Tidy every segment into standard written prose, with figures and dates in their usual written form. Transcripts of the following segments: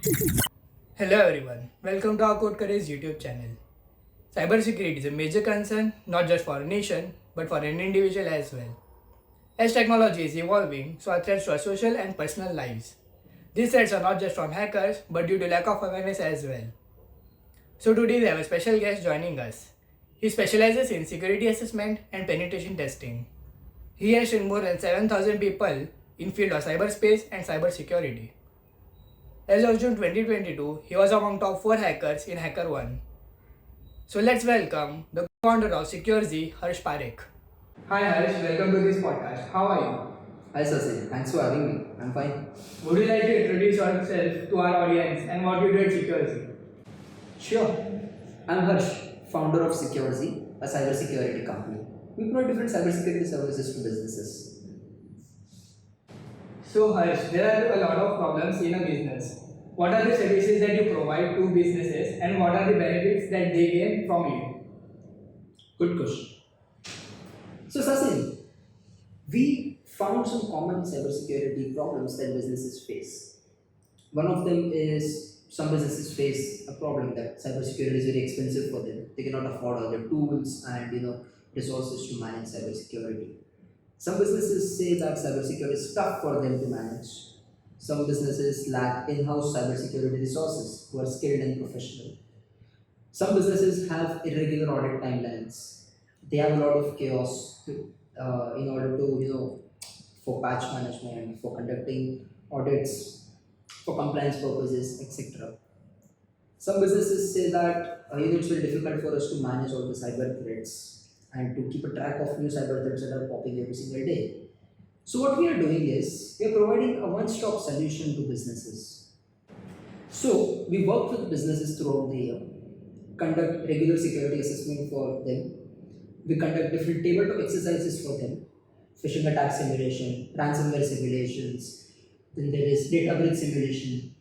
Hello everyone, welcome to our Kare's YouTube channel. Cybersecurity is a major concern not just for a nation but for an individual as well. As technology is evolving, so are threats to our social and personal lives. These threats are not just from hackers but due to lack of awareness as well. So today we have a special guest joining us. He specializes in security assessment and penetration testing. He has trained more than 7,000 people in field of cyberspace and cybersecurity. As of June 2022, he was among top 4 hackers in HackerOne. So let's welcome the founder of SecurZe, Harsh Parekh. Hi Harsh, welcome to this podcast. How are you? Hi Sasi, thanks for having me. I'm fine. Would you like to introduce yourself to our audience and what you do at SecurZe? Sure. I'm Harsh, founder of SecurZe, a cybersecurity company. We provide different cybersecurity services to businesses. So Harsh, there are a lot of problems in a business. What are the services that you provide to businesses and what are the benefits that they gain from you? Good question. So Sasi, we found some common cybersecurity problems that businesses face. One of them is some businesses face a problem that cybersecurity is very expensive for them. They cannot afford all the tools and resources to manage cybersecurity. Some businesses say that cybersecurity is tough for them to manage. Some businesses lack in-house cybersecurity resources who are skilled and professional. Some businesses have irregular audit timelines. They have a lot of chaos in order to, for patch management, for conducting audits, for compliance purposes, etc. Some businesses say that it's very difficult for us to manage all the cyber threats and to keep a track of new cyber threats that are popping every single day. So what we are doing is we are providing a one-stop solution to businesses. So we work with businesses throughout the year, conduct regular security assessment for them. We conduct different tabletop exercises for them, phishing attack simulation, ransomware simulations, then there is data breach simulation.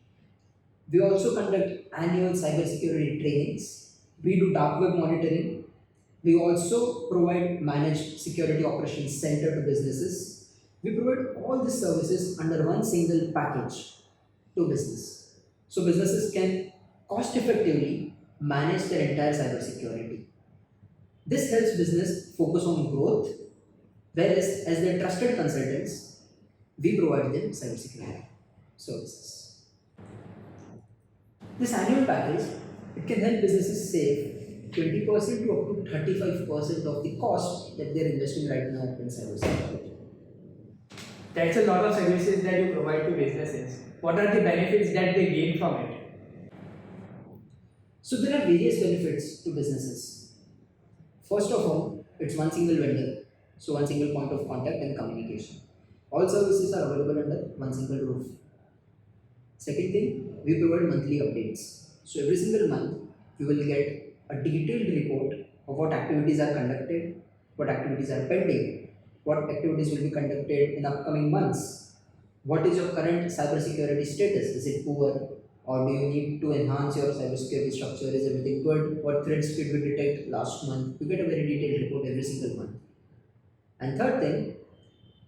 We also conduct annual cybersecurity trainings. We do dark web monitoring. We also provide managed security operations center to businesses. We provide all these services under one single package to business. So businesses can cost effectively manage their entire cybersecurity. This helps business focus on growth, whereas as their trusted consultants, we provide them cybersecurity services. This annual package, it can help businesses save 20% to up to 35% of the cost that they're investing right now in cybersecurity. That's a lot of services that you provide to businesses. What are the benefits that they gain from it? So there are various benefits to businesses. First of all, it's one single vendor, so one single point of contact and communication. All services are available under one single roof. Second thing, we provide monthly updates. So every single month, you will get a detailed report of what activities are conducted, what activities are pending, what activities will be conducted in upcoming months. What is your current cybersecurity status? Is it poor? Or do you need to enhance your cybersecurity structure? Is everything good? What threats did we detect last month? You get a very detailed report every single month. And third thing,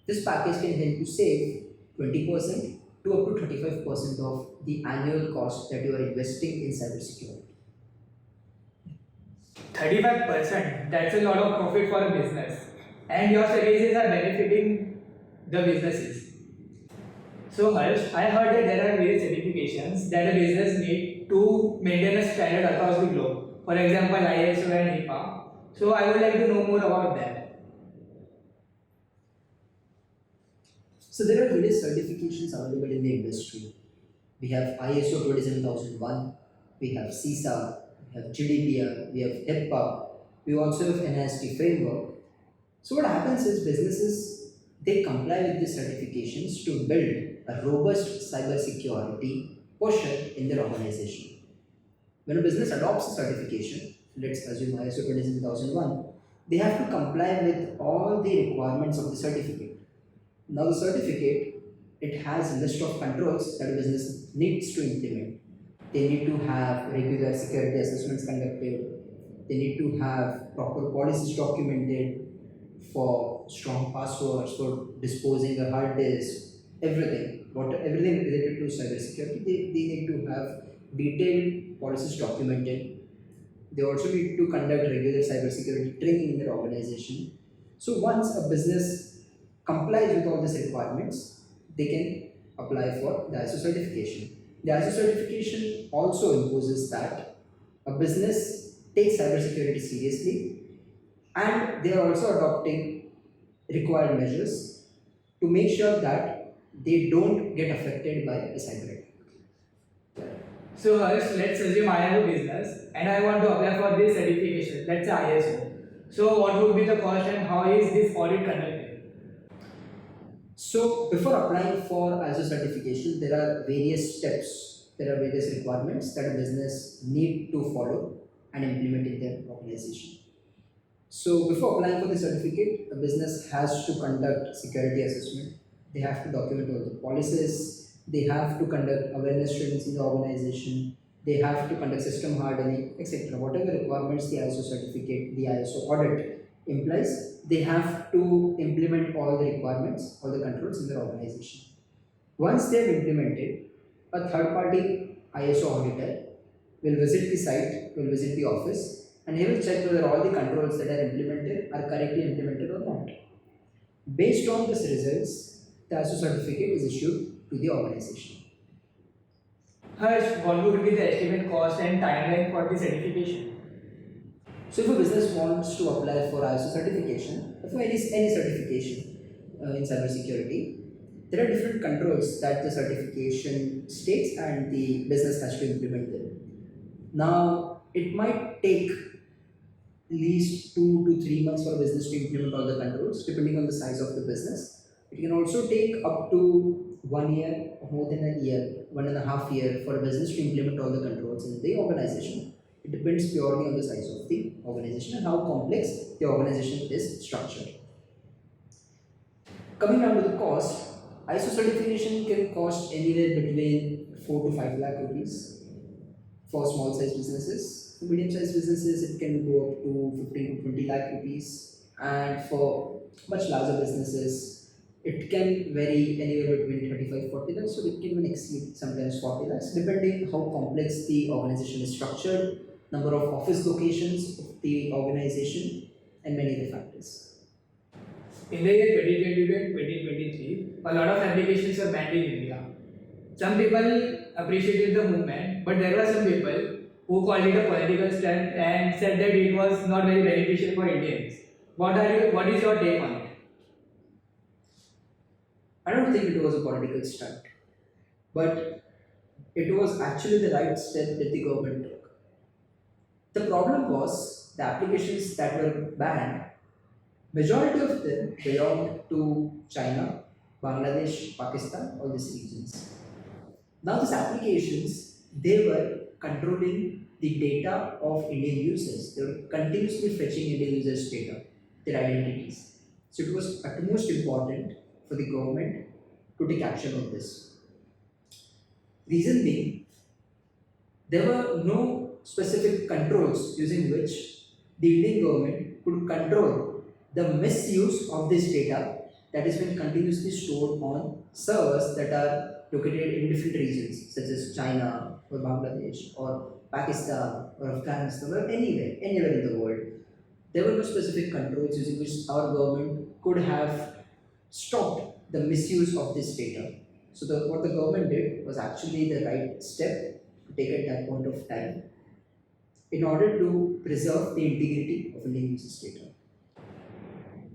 this package can help you save 20% to up to 35% of the annual cost that you are investing in cybersecurity. 35%, that's a lot of profit for a business. And your services are benefiting the businesses. So Harsh, I heard that there are various certifications that a business need to maintain a standard across the globe. For example, ISO and HIPAA. So I would like to know more about that. So there are various certifications available in the industry. We have ISO 27001, we have CISA, we have GDPR, we have HIPAA, we also have NIST framework. So what happens is businesses, they comply with these certifications to build a robust cybersecurity posture in their organization. When a business adopts a certification, let's assume ISO 27001, they have to comply with all the requirements of the certificate. Now the certificate, it has a list of controls that a business needs to implement. They need to have regular security assessments conducted. They need to have proper policies documented for strong passwords, for disposing a hard disk, everything related to cybersecurity, they need to have detailed policies documented. They also need to conduct regular cybersecurity training in their organization. So once a business complies with all these requirements, they can apply for the ISO certification. The ISO certification also imposes that a business takes cybersecurity seriously, and they are also adopting required measures to make sure that they don't get affected by a cyber attack. So Harsh, let's assume I have a business and I want to apply for this certification, let's say ISO. So what would be the cost and how is this audit conducted? So before applying for ISO certification, there are various steps, there are various requirements that a business need to follow and implement in their organization. So before applying for the certificate, a business has to conduct security assessment. They have to document all the policies. They have to conduct awareness trainings in the organization. They have to conduct system hardening, etc. Whatever requirements the ISO certificate, the ISO audit implies, they have to implement all the requirements, all the controls in their organization. Once they have implemented, a third party ISO auditor will visit the site, will visit the office, and he will check whether all the controls that are implemented are correctly implemented or not. Based on these results, the ISO certificate is issued to the organization. Harsh, what would be the estimate cost and timeline for the certification? So, if a business wants to apply for ISO certification, or for any certification in cybersecurity, there are different controls that the certification states, and the business has to implement them. Now, it might take at least 2 to 3 months for a business to implement all the controls, depending on the size of the business. It can also take up to 1 year or more than a year, 1.5 years for a business to implement all the controls in the organization. It depends purely on the size of the organization and how complex the organization is structured. Coming down to the cost, ISO certification can cost anywhere between 4 to 5 lakh rupees for small size businesses. For medium sized businesses, it can go up to 15 to 20 lakh rupees, and for much larger businesses, it can vary anywhere between 35 40 lakhs, so it can even exceed sometimes 40 lakhs, depending how complex the organization is structured, number of office locations of the organization, and many other factors. In the year 2022 and 2023, a lot of applications were banned in India. Some people appreciated the movement, but there were some people who called it a political stunt and said that it was not very beneficial for Indians. What is your take on it? I don't think it was a political stunt, but it was actually the right step that the government took. The problem was the applications that were banned, majority of them belonged to China, Bangladesh, Pakistan, all these regions. Now these applications, they were controlling the data of Indian users. They were continuously fetching Indian users' data, their identities. So it was utmost important for the government to take action on this. Reason being, there were no specific controls using which the Indian government could control the misuse of this data that is been continuously stored on servers that are located in different regions, such as China or Bangladesh or Pakistan or Afghanistan or anywhere in the world. There were no specific controls using which our government could have stopped the misuse of this data. So what the government did was actually the right step to take at that point of time in order to preserve the integrity of Indian users' data.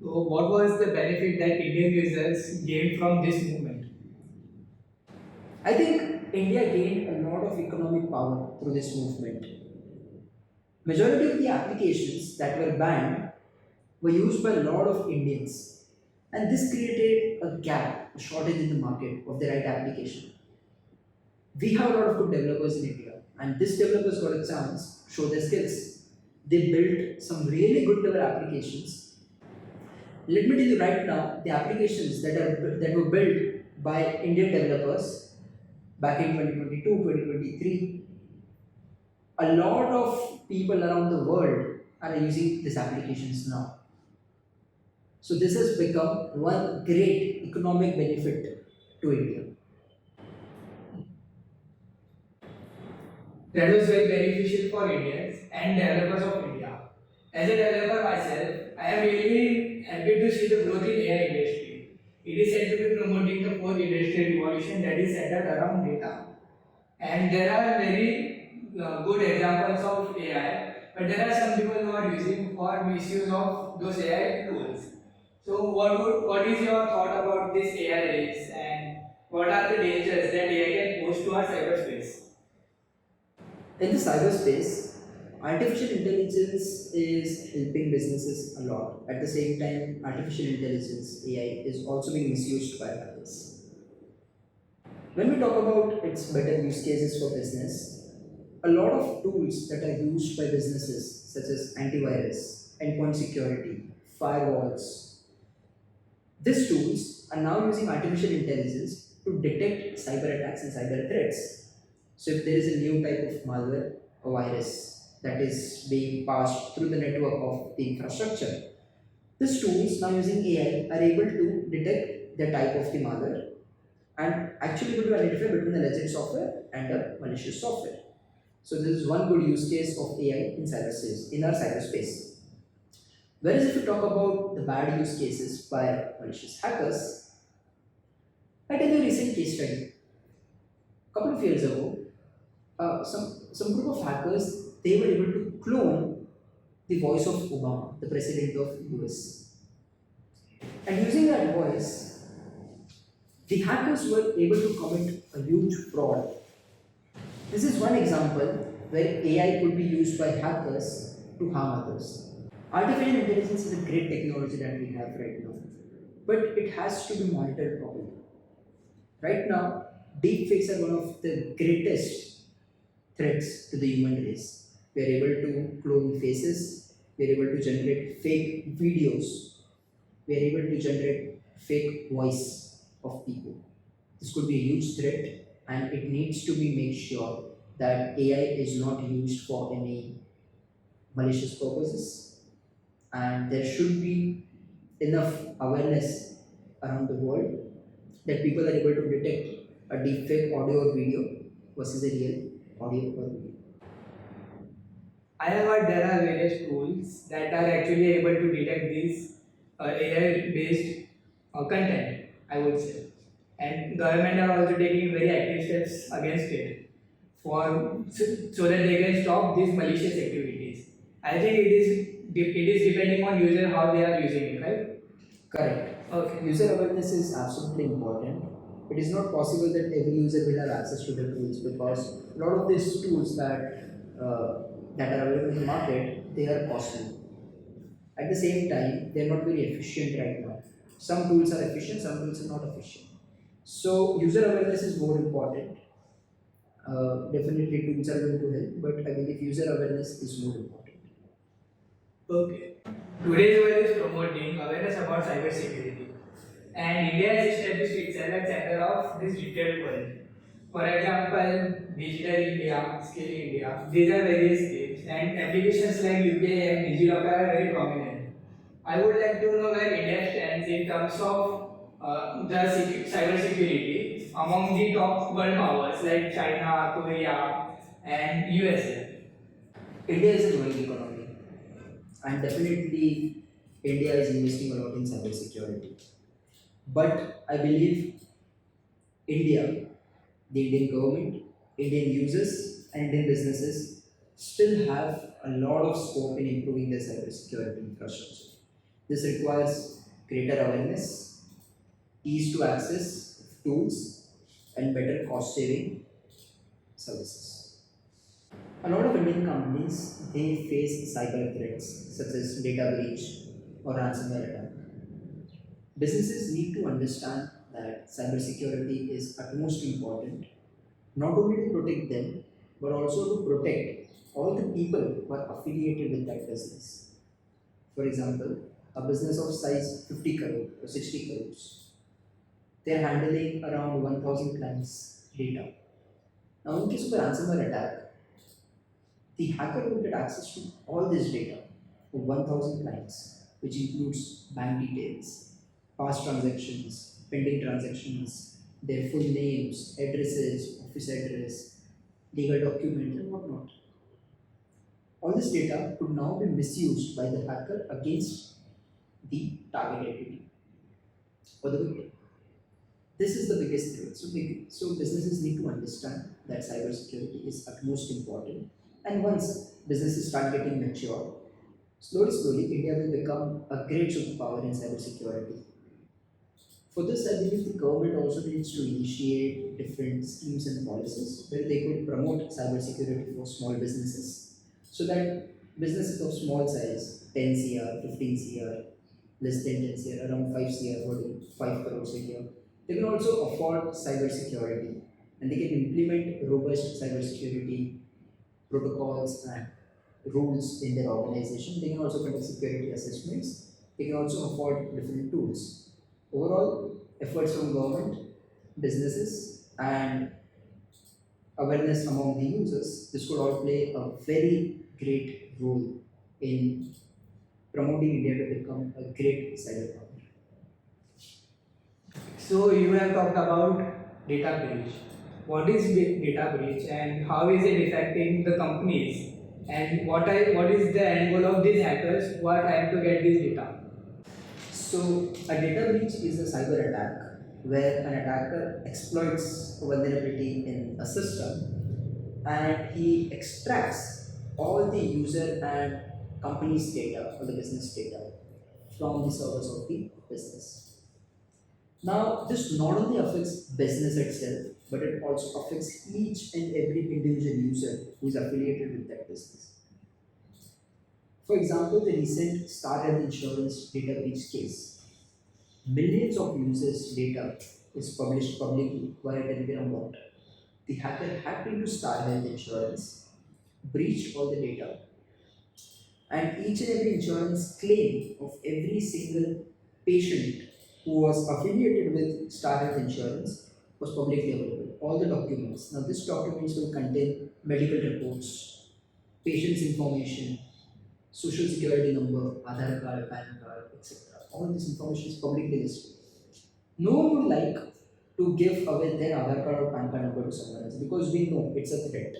So, what was the benefit that Indian users gained from this movement? I think India gained a lot of economic power through this movement. Majority of the applications that were banned were used by a lot of Indians, and this created a gap, a shortage in the market of the right application. We have a lot of good developers in India, and these developers got a chance to show their skills. They built some really good level applications. Let me tell you right now, the applications that were built by Indian developers back in 2022, 2023, a lot of people around the world are using these applications now. So this has become one great economic benefit to India. That was very beneficial for Indians and developers of India. As a developer myself, I am really happy to see the growth in AI industry. It is said to be promoting the fourth industrial revolution that is centered around data. And there are very good examples of AI, but there are some people who are using for misuse of those AI tools. So, what is your thought about this AI race, and what are the dangers that AI can pose to our cyberspace? In the cyberspace, artificial intelligence is helping businesses a lot. At the same time, artificial intelligence (AI) is also being misused by hackers. When we talk about its better use cases for business, a lot of tools that are used by businesses, such as antivirus, endpoint security, firewalls, these tools are now using artificial intelligence to detect cyber attacks and cyber threats. So, if there is a new type of malware or virus that is being passed through the network of the infrastructure, these tools now using AI are able to detect the type of the malware and actually able to identify between the legit software and the malicious software. So this is one good use case of AI in cyberspace, in our cyberspace. Whereas if you talk about the bad use cases by malicious hackers, I tell you a recent case study. A couple of years ago, some group of hackers they were able to clone the voice of Obama, the president of US, and using that voice, the hackers were able to commit a huge fraud. This is one example where AI could be used by hackers to harm others. Artificial intelligence is a great technology that we have right now, but it has to be monitored properly. Right now, deepfakes are one of the greatest threats to the human race. We are able to clone faces, we are able to generate fake videos, we are able to generate fake voice of people. This could be a huge threat, and it needs to be made sure that AI is not used for any malicious purposes, and there should be enough awareness around the world that people are able to detect a deepfake audio or video versus a real audio or video. I have heard there are various tools that are actually able to detect these AI-based content, I would say. And government are also taking very active steps against it so that they can stop these malicious activities. I think it is depending on user how they are using it, right? Correct. Okay. User awareness is absolutely important. It is not possible that every user will have access to the tools because a lot of these tools that are available in the market they are costly. At the same time, they are not very efficient right now. Some tools are efficient, some tools are not efficient. So user awareness is more important. Definitely tools are going to help, but I believe user awareness is more important. Okay. Today's world is promoting awareness about cybersecurity, and India has established itself as center of this digital world. For example, Digital India, Skill India, these are various schemes, and applications like UPI and DigiLocker are very prominent. I would like to know where India stands in terms of cybersecurity among the top world powers like China, Korea, and USA. India is a growing economy, and definitely India is investing a lot in cybersecurity. But I believe India, the Indian government, Indian users, and Indian businesses still have a lot of scope in improving their cybersecurity infrastructure. This requires greater awareness, ease to access of tools, and better cost saving services. A lot of Indian companies they face cyber threats such as data breach or ransomware attack. Businesses need to understand that cybersecurity is utmost important, not only to protect them, but also to protect all the people who are affiliated with that business. For example, a business of size 50 crore or 60 crores, they are handling around 1000 clients' data. Now, in case of a ransomware attack, the hacker will get access to all this data of 1000 clients, which includes bank details, past transactions, pending transactions, their full names, addresses, office address, legal documents, and whatnot. All this data could now be misused by the hacker against the target entity or the victim. This is the biggest threat. So businesses need to understand that cybersecurity is utmost important. And once businesses start getting mature, slowly, India will become a great superpower in cybersecurity. For this, I believe the government also needs to initiate different schemes and policies where they could promote cybersecurity for small businesses so that businesses of small size, 10 CR, 15 CR, less than 10 CR, around 5 CR, or 5 crores a year, they can also afford cybersecurity and they can implement robust cybersecurity protocols and rules in their organization. They can also conduct security assessments. They can also afford different tools. Overall, efforts from government, businesses, and awareness among the users, this could all play a very great role in promoting India to become a great cyber power. So you have talked about data breach. What is data breach and how is it affecting the companies? And what is the end goal of these hackers who are trying to get this data? So, a data breach is a cyber attack where an attacker exploits a vulnerability in a system and he extracts all the user and company's data or the business data from the servers of the business. Now, this not only affects business itself, but it also affects each and every individual user who is affiliated with that business. For example, the recent Star Health Insurance data breach case. Millions of users' data is published publicly via Telegram bot. The hacker hacked into Star Health Insurance, breached all the data, and each and every insurance claim of every single patient who was affiliated with Star Health Insurance was publicly available. All the documents. Now, these documents will contain medical reports, patient's information, social security number, Aadhaar card, PAN card, etc. All this information is publicly listed. No one would like to give away their Aadhaar card or PAN card number to someone else because we know it's a threat.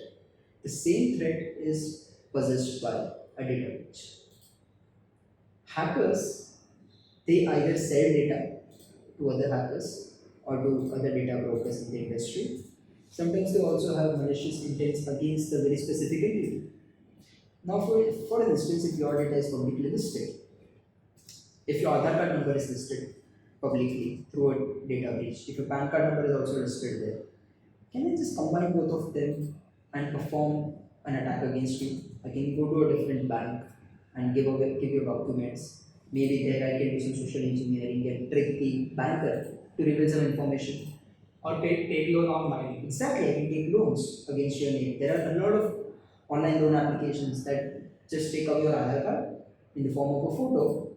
The same threat is possessed by a data breach. Hackers, they either sell data to other hackers or to other data brokers in the industry. Sometimes they also have malicious intents against a very specific entity. Now, for instance, if your data is publicly listed, if your Aadhaar card number is listed publicly through a data breach, if your PAN card number is also listed there, can I just combine both of them and perform an attack against you? I can go to a different bank and give your documents. Maybe there I can do some social engineering and trick the banker to reveal some information. Or take loan online. Exactly, I can take loans against your name. There are a lot of online loan applications that just take out your Aadhaar card in the form of a photo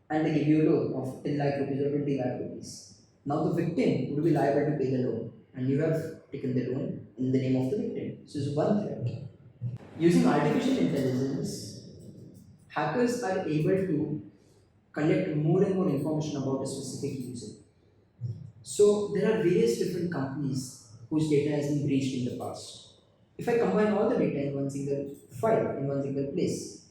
and they give you a loan of 10 lakh rupees or 20 lakh rupees. Now the victim would be liable to pay the loan and you have taken the loan in the name of the victim. So it's one threat. Using artificial intelligence, hackers are able to collect more and more information about a specific user. So there are various different companies whose data has been breached in the past. If I combine all the data in one single file, in one single place,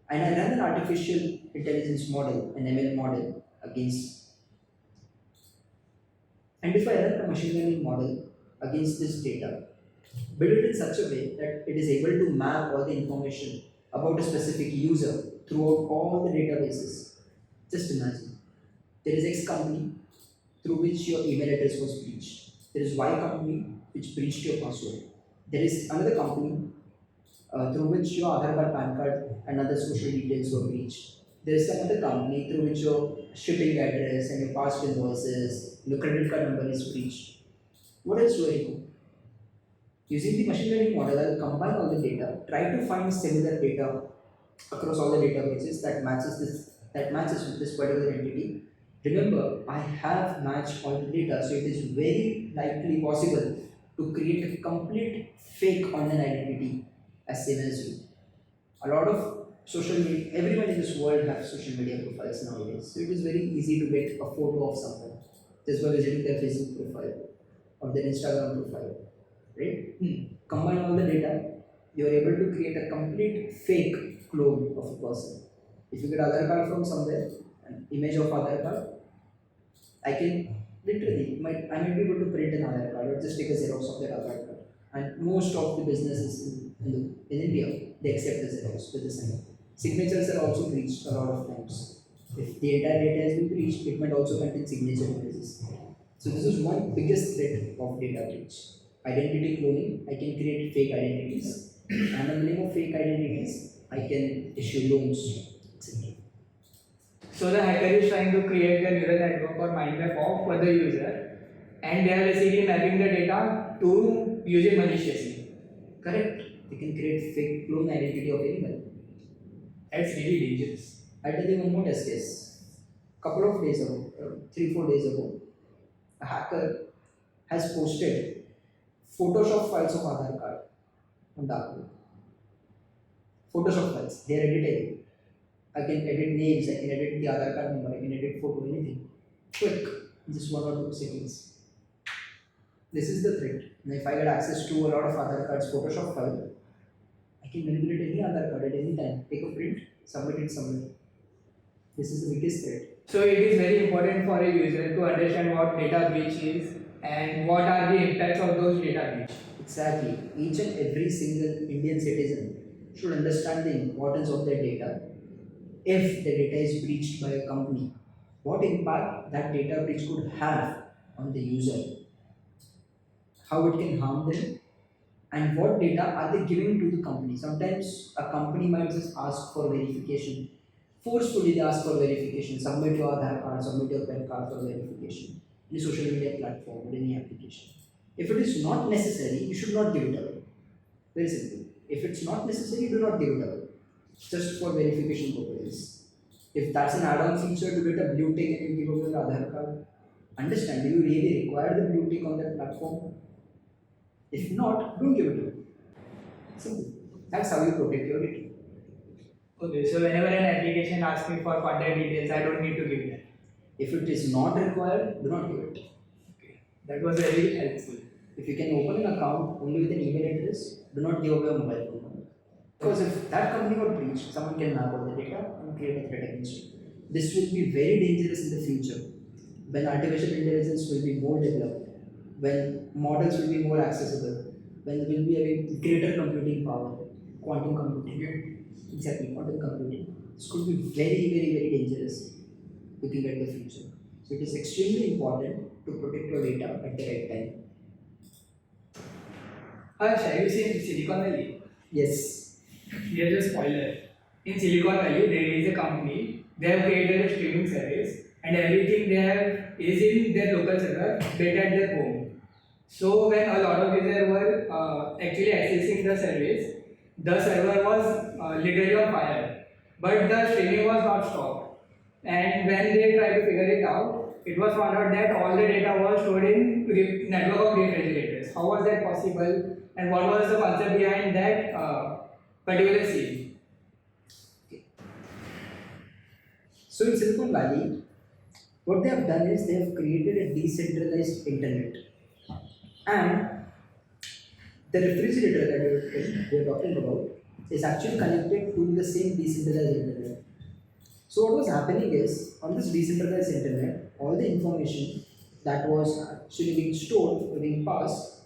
and I run an artificial intelligence model, an ML model against, and if I run a machine learning model against this data, build it in such a way that it is able to map all the information about a specific user throughout all the databases. Just imagine, there is X company through which your email address was breached. There is Y company which breached your password. There is another company through which your Aadhaar card, PAN card, and other social details were breached. There is some other company through which your shipping address and your past invoices, your credit card number is breached. What else do I do? Using the machine learning model, I will combine all the data, try to find similar data across all the databases that matches with this particular entity. Remember, I have matched all the data, so it is very likely possible to create a complete fake online identity as same as you. A lot of social media, everyone in this world have social media profiles nowadays, so it is very easy to get a photo of someone just by visiting their Facebook profile. or their Instagram profile, right? Combine all the data, you are able to create a complete fake clone of a person. If you get Aadhaar card from somewhere, an image of Aadhaar card, I can literally, I might be able to print an Aadhaar card or just take a Xerox of that Aadhaar card. And most of the businesses in India, they accept the Xerox with the sign. Signatures are also breached a lot of times. If the entire data has been breached, it might also contain signature images. So this is one biggest threat of data breach. Identity cloning, I can create fake identities, and on the name of fake identities, I can issue loans, etc. So the hacker is trying to create the neural network or mind map of for the user, and they are basically mapping the data to use it maliciously. Correct. They can create fake clone identity of anyone. That's really dangerous. I'll tell you one more test case. Couple of days ago, 3-4 days ago, a hacker has posted Photoshop files of Aadhaar card on dark web. Photoshop files, they are edited. I can edit names, I can edit the Aadhaar card number, I can edit photo, anything. Quick, in just 1 or 2 seconds. This is the threat. And if I get access to a lot of Aadhaar cards Photoshop file, I can manipulate any Aadhaar card at any time. Take a print, submit it somewhere. This is the biggest threat. So it is very important for a user to understand what data breach is and what are the impacts of those data breach. Exactly. Each and every single Indian citizen should understand the importance of their data. If the data is breached by a company, what impact that data breach could have on the user, how it can harm them, and what data are they giving to the company. Sometimes a company might just ask for verification. Forcefully they ask for verification. Submit your Aadhaar card, submit your PAN card for verification. Any social media platform or any application. If it is not necessary, you should not give it away. Very simple. If it's not necessary, do not give it away. Just for verification purposes. If that's an add-on feature to get a blue tick and you give away your Aadhaar card, understand, do you really require the blue tick on that platform? If not, don't give it away. Simple. That's how you protect your data. Okay, so whenever an application asks me for contact details, I don't need to give that. If it is not required, do not give it. Okay, that was very helpful. If you can open an account only with an email address, do not give away a mobile phone number. Because if that company got breached, someone can map out the data and create a threat against you. This will be very dangerous in the future when artificial intelligence will be more developed, when models will be more accessible, when we will be having greater computing power, quantum computing. Exactly, quantum computing. This could be very dangerous looking at the future. So it is extremely important to protect your data at the right time. Harsh, have you seen Silicon Valley? Yes. Here's a spoiler. In Silicon Valley, there is a company. They have created a streaming service, and everything they have is in their local server, built at their home. So when a lot of users were actually accessing the service, the server was literally on fire, but the streaming was not stopped. And when they tried to figure it out, it was found out that all the data was stored in network of refrigerators. How was that possible? And what was the concept behind that particular scene? So in Silicon Valley, what they have done is they have created a decentralized internet. And the refrigerator that we are talking about is actually connected to the same decentralized internet. So what was happening is, on this decentralized internet, all the information that was actually being stored or being passed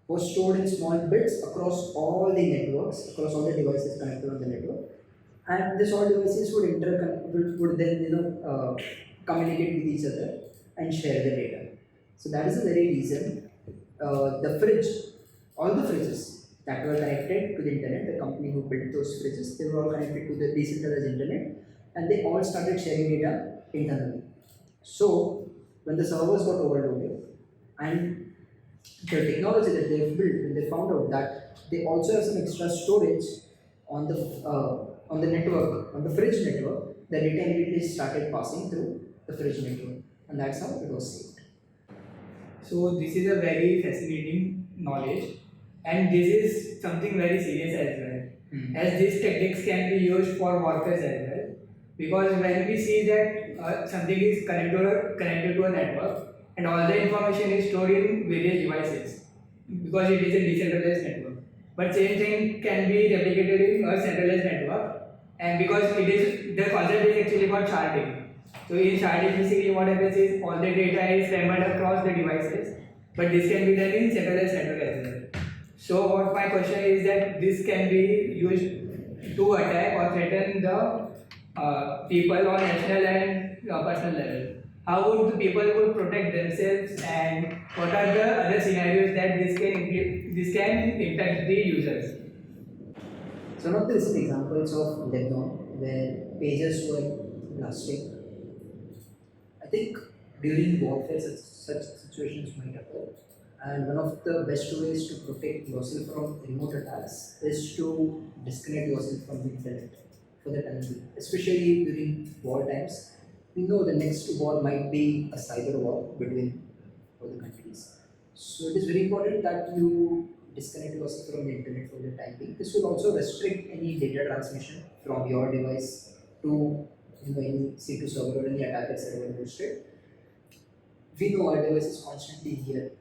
was stored in small bits across all the networks, across all the devices connected on the network. And these all devices would then communicate with each other and share the data. So that is the very reason all the fridges that were connected to the internet, the company who built those fridges, they were all connected to the decentralized internet, and they all started sharing data internally. So when the servers got overloaded and the technology that they have built, when they found out that they also have some extra storage on the network, on the fridge network, the data immediately started passing through the fridge network, and that's how it was saved. So this is a very fascinating knowledge, and this is something very serious as well, as these techniques can be used for workers as well. Because when we see that something is connected to a network and all the information is stored in various devices because it is a decentralized network. But same thing can be replicated in a centralized network, and because it is the concept is actually about sharding. So in sharding, basically what happens is all the data is scrambled across the devices, but this can be done in centralized network as well. So what my question is that this can be used to attack or threaten the people on national and personal level. How would the people would protect themselves, and what are the other scenarios that this can impact the users? So one of the recent examples of Lebanon where pages were blasted. I think during warfare such situations might occur. And one of the best ways to protect yourself from remote attacks is to disconnect yourself from the internet for the time being, especially during war times. We know the next war might be a cyber war between all the countries. So it is very important that you disconnect yourself from the internet for the time being. This will also restrict any data transmission from your device to any C2 server or any attacker server hosted. We know our devices constantly hear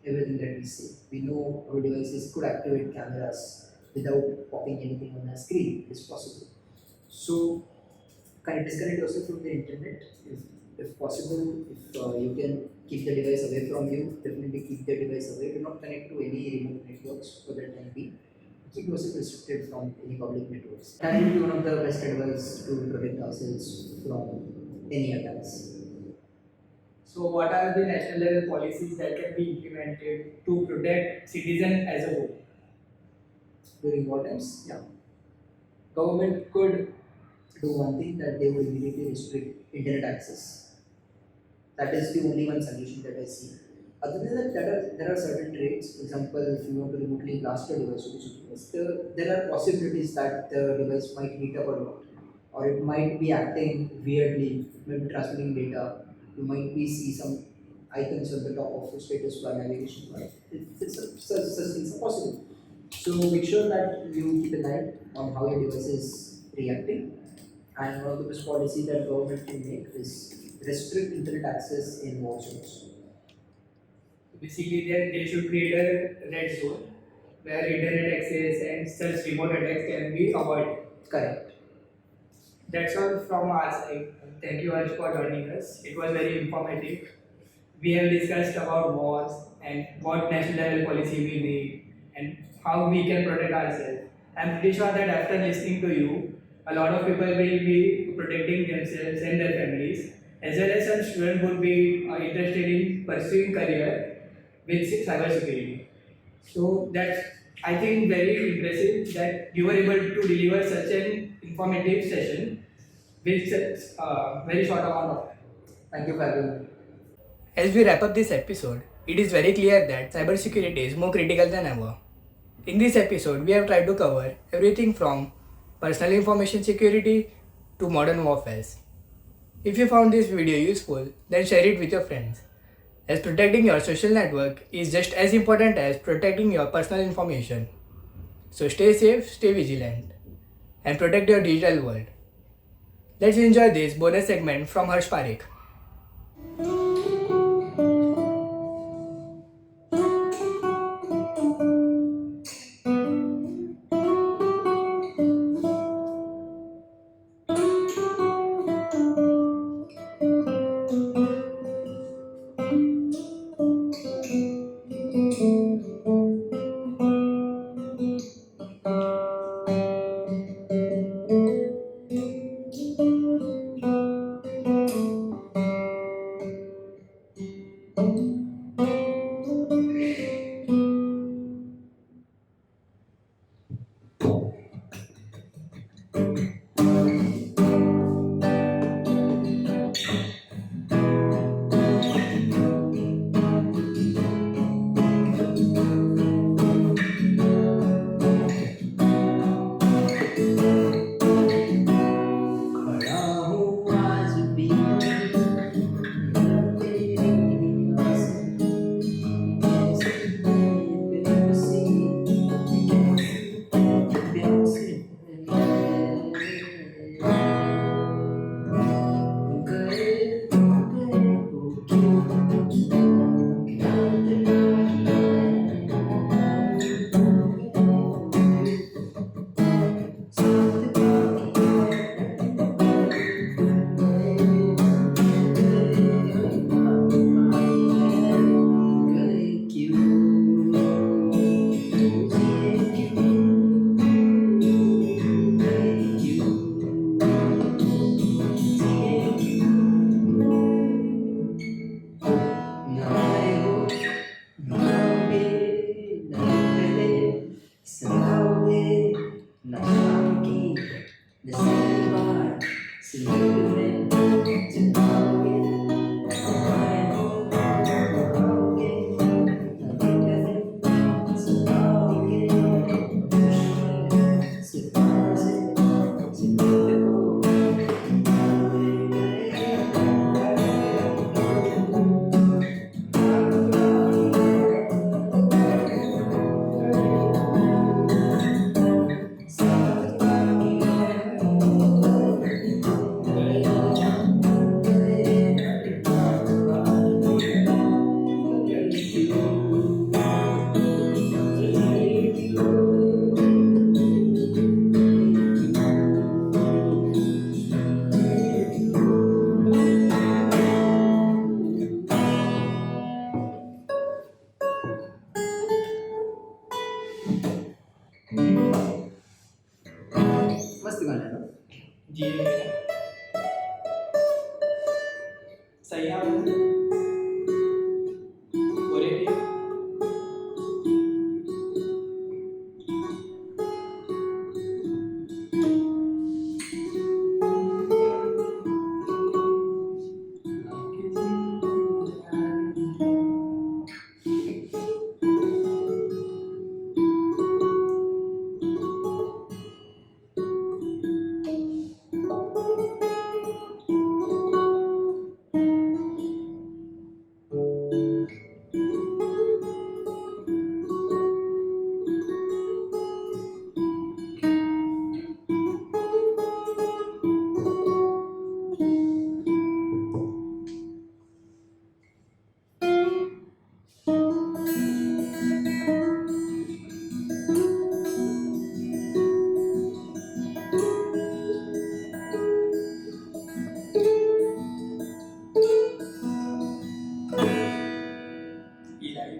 everything that we say. We know our devices could activate cameras without popping anything on the screen. It's possible. So, kind of disconnect yourself from the internet if possible. If you can keep the device away from you, definitely keep the device away. Do not connect to any remote networks for the time being. Keep yourself restricted from any public networks. That would be one of the best advice to protect ourselves from any attacks. So what are the national level policies that can be implemented to protect citizens as a whole? During war times, yeah, government could do one thing that they would immediately restrict internet access. That is the only one solution that I see. Other than that, there are certain traits. For example, if you want to remotely blast a device to the device, there are possibilities that the device might heat up a lot, or it might be acting weirdly, maybe transmitting data. You might be see some icons on the top of the status bar, navigation bar. Such things are possible. So make sure that you keep an eye on how your device is reacting. And one of the best policy that government can make is restrict internet access in war zones. Basically, they should create a red zone where internet access and such remote attacks can be avoided. Correct. That's all from our side. Thank you, Harsh, for joining us. It was very informative. We have discussed about wars and what national level policy we need and how we can protect ourselves. I'm pretty sure that after listening to you, a lot of people will be protecting themselves and their families, as well as some students would be interested in pursuing career with cybersecurity. So that's, I think, very impressive that you were able to deliver such an informative session with such very short amount of time. Thank you for having me. As we wrap up this episode, it is very clear that cybersecurity is more critical than ever. In this episode, we have tried to cover everything from personal information security to modern warfare. If you found this video useful, then share it with your friends, as protecting your social network is just as important as protecting your personal information. So stay safe, stay vigilant, and protect your digital world. Let's enjoy this bonus segment from Harsh Parekh. जी सही आवाज Aurelia इलाई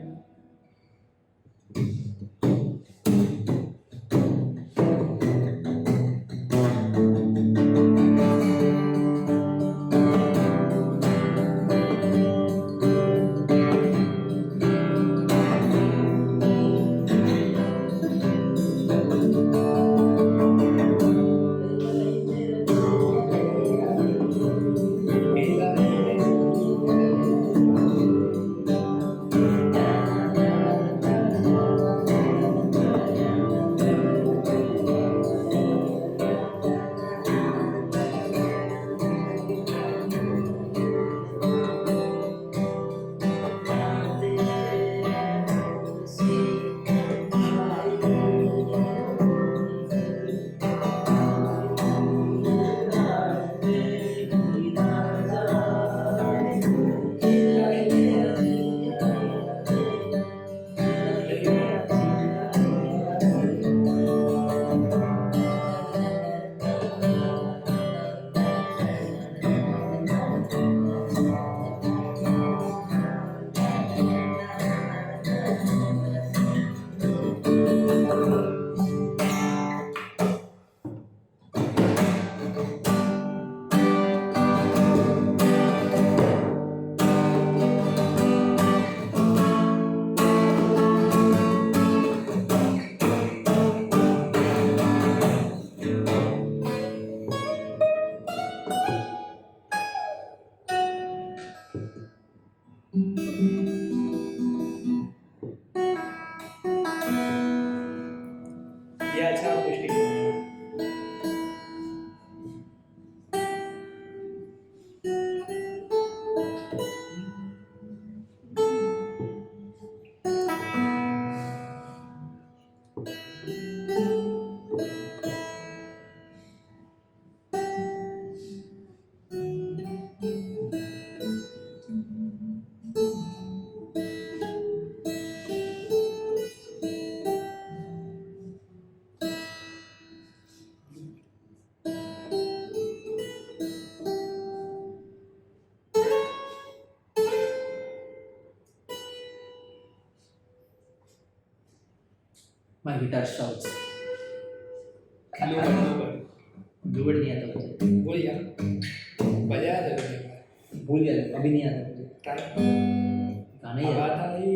याच्या गोष्टी My guitar shouts. Bluebird नहीं आता मुझे. बोल यार बजाया था तुमने भूल गया, अभी नहीं आता मुझे. गाना ही आवाज आता. आई